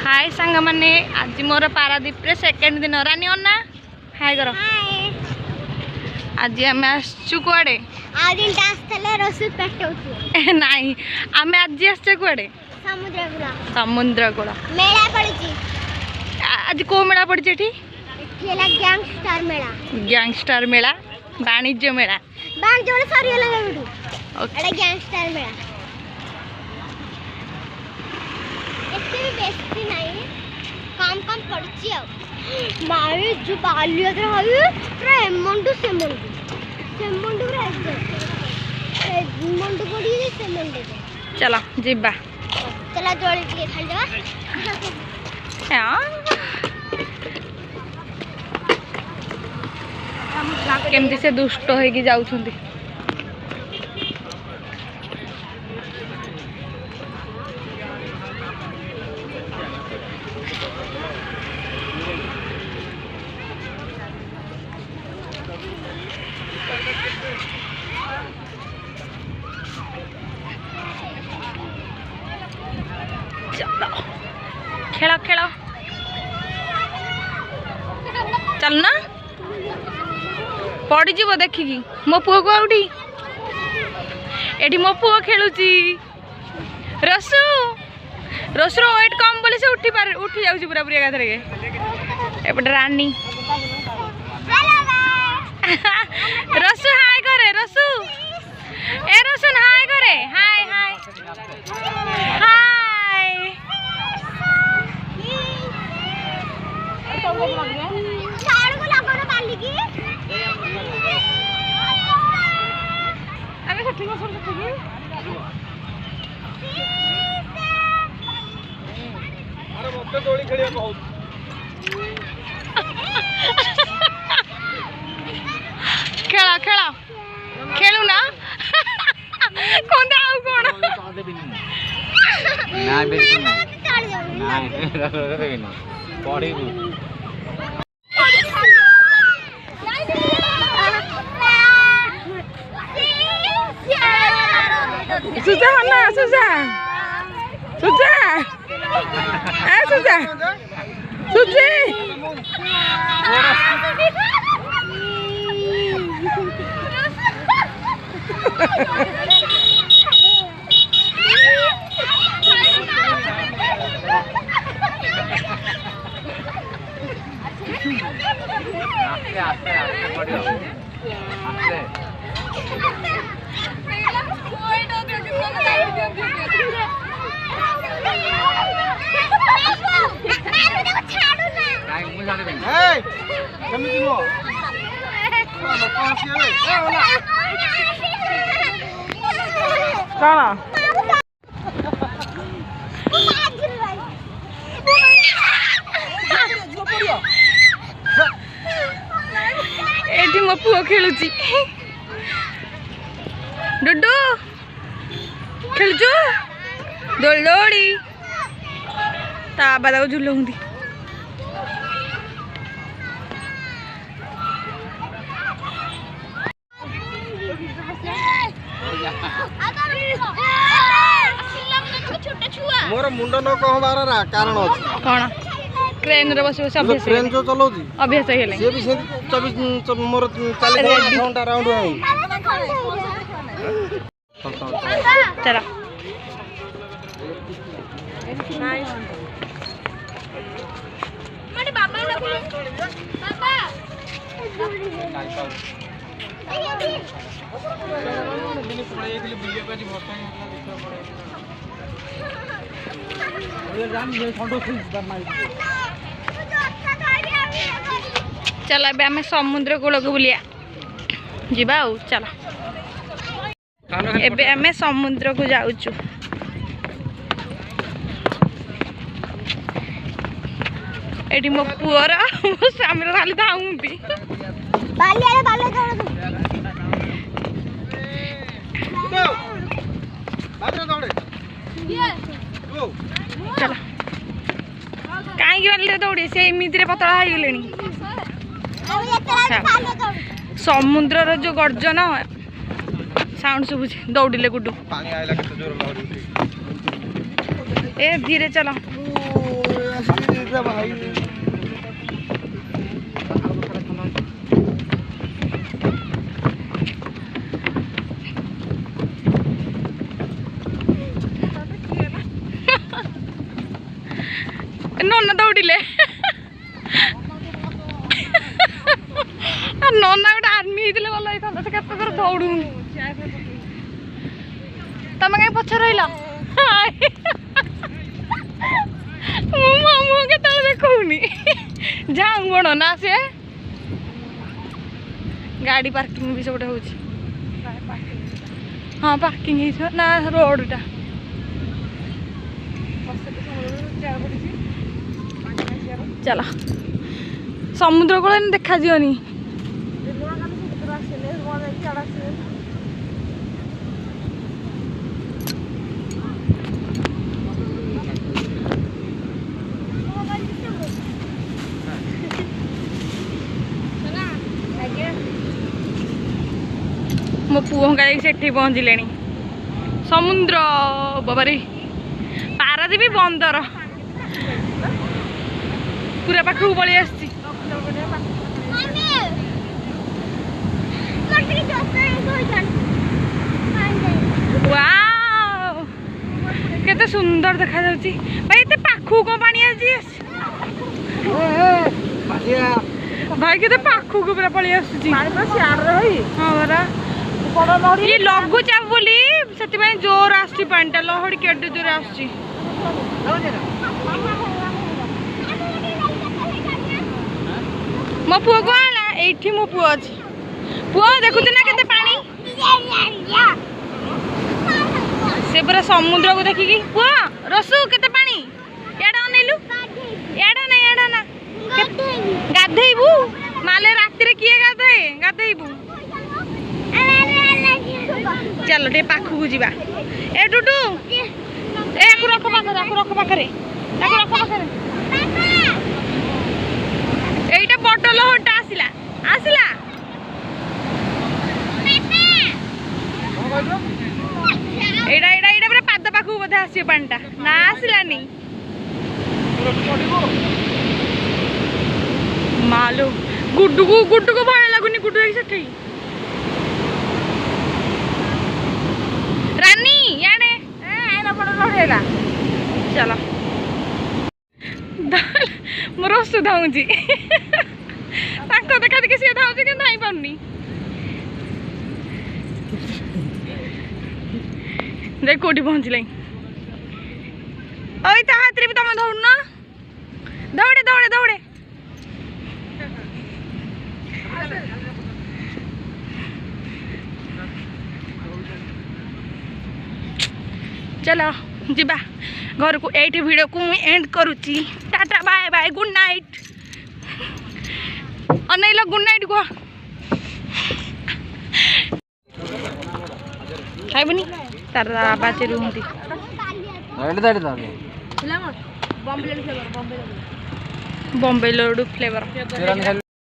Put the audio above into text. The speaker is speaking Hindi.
हाय सांग माने आज मोर पारादीप रे सेकेंड दिन रानी अन्ना हाय करो आज आम आसचु कुआडे आज आसले रसु पेटौछु नाही आमे आज आसचे कुआडे समुद्र कूल मेला पड़छि आज को मेला पड़छि एठी केला गैंगस्टर मेला वाणिज्य मेला वाणिज्य सरी गेला बेटू एटा गैंगस्टर मेला एते भी बेसी नहीं काम काम पड़छि आ मारे जो बालिया रे हई रे मंडू से मंडू रे मंडू पड़ी से मंडू चलो जिबा चला जोड़ी के खाली जा केमती से दुष्ट होगी जाउछंती चलो खेल खेल चल ना पड़ीज देखिकी मो पुआ को आउटी एठी मो पुआ खेलुची रसु रसुर वेट कम बोले से उठी जाउची पूरा पूरी एकाथरे के एपटे रानी रसु हाय करे रसु ए रसु हाय करे हाय हाय हाय झाड़ को लगो ना बाली की अरे सठी को सठी की अरे मत दोली खेलिया बहुत खेला खेला खेलू ना कौन आउ कौन ना बिल्कुल नहीं ना पड़ी सुजा ना सुजा सुजा ए सुजा सुजी एठी मो पुओ खेलुची डुडू खेलुचु दोल दोड़ी ता बाबा को झुलौंदी मोर मुंड न कहबार कारण अछि कोन ट्रेन रे बस बस अभ्यास ट्रेन जो चलौजी अभ्यास हेले से भी से 24 मोर 40 घंटा राउंड है चलो माने बाबा लगो बाबा चल अब आम समुद्र कूल को बुलिया जीवा चल एबे आम समुद्र को जाऊचु एटी मो पुअर मो स्वामी खाली धाउंती चल कहीं बाले दौड़े से एमती पतला हो समुद्र जो गर्जन साउंड शुभुची दौड़िले गुड्डू पानी आइला के जोर लहरी ए धीरे चलो जा भाई नन्ना दौड़िले नन्ना गोटे आर्मी होते भल होता से केत दौड़ू तुम कहीं पछ रही मुझे केत देखनी जाऊँ बण ना सी गाड़ी पार्किंग भी सब हो हाँ पार्किंग ना रोडटा चला समुद्र कूल देखा जीवनी मो पुओ से पहुँचले समुद्र बाबारे पारादीप बंदर पूरा पाखक पलि आसी केते सुंदर देखा जाउची भाई एते पाखु को पानी आसी भाई केते पाखु को पूरा पलि आसी पानी पर सियार रही हां बरा बड़ लहरी ये लघु चाप बोली सेति में जोर आसी पानीटा लहरी केडे जोर आसी मो पुओ को आला एठी मो पुओ अछि पुओ देखुछ ना केते पानी से पूरा समुद्र को देखिकी पुओ रसु केते पानी एडा अनेलु एडा ना गाधेइबू माले रात रे किए गाधेइबू चलो टे पाखु को जीवा ए टुटू ए आकु रख पाखरे এইটা বড় লহরটা আসিলা এইটা পুরা পাদ পাখু বোধে আসছে পানিটা না আসিলানি মালো গুড্ডুকু ভয় লাগুনি গুড্ডু দেখি সেটাই রানী ইয়ানে এনা বড় লহরেলা চলো मोर रसु धाऊँगी देखा देखी सी धाऊँ कि धाई पानी देख कौटी पहुँचल हाथ रे भी तुम दौड़ न दौड़े चलो जीवा घर को एट वीडियो को मुझे एंड करुच्ची टाटा बाय बाय गुड नाइट अनैल गुड नाइट को खाइबनी तार बाचे रुहती बॉम्बे लड्डू फ्लेवर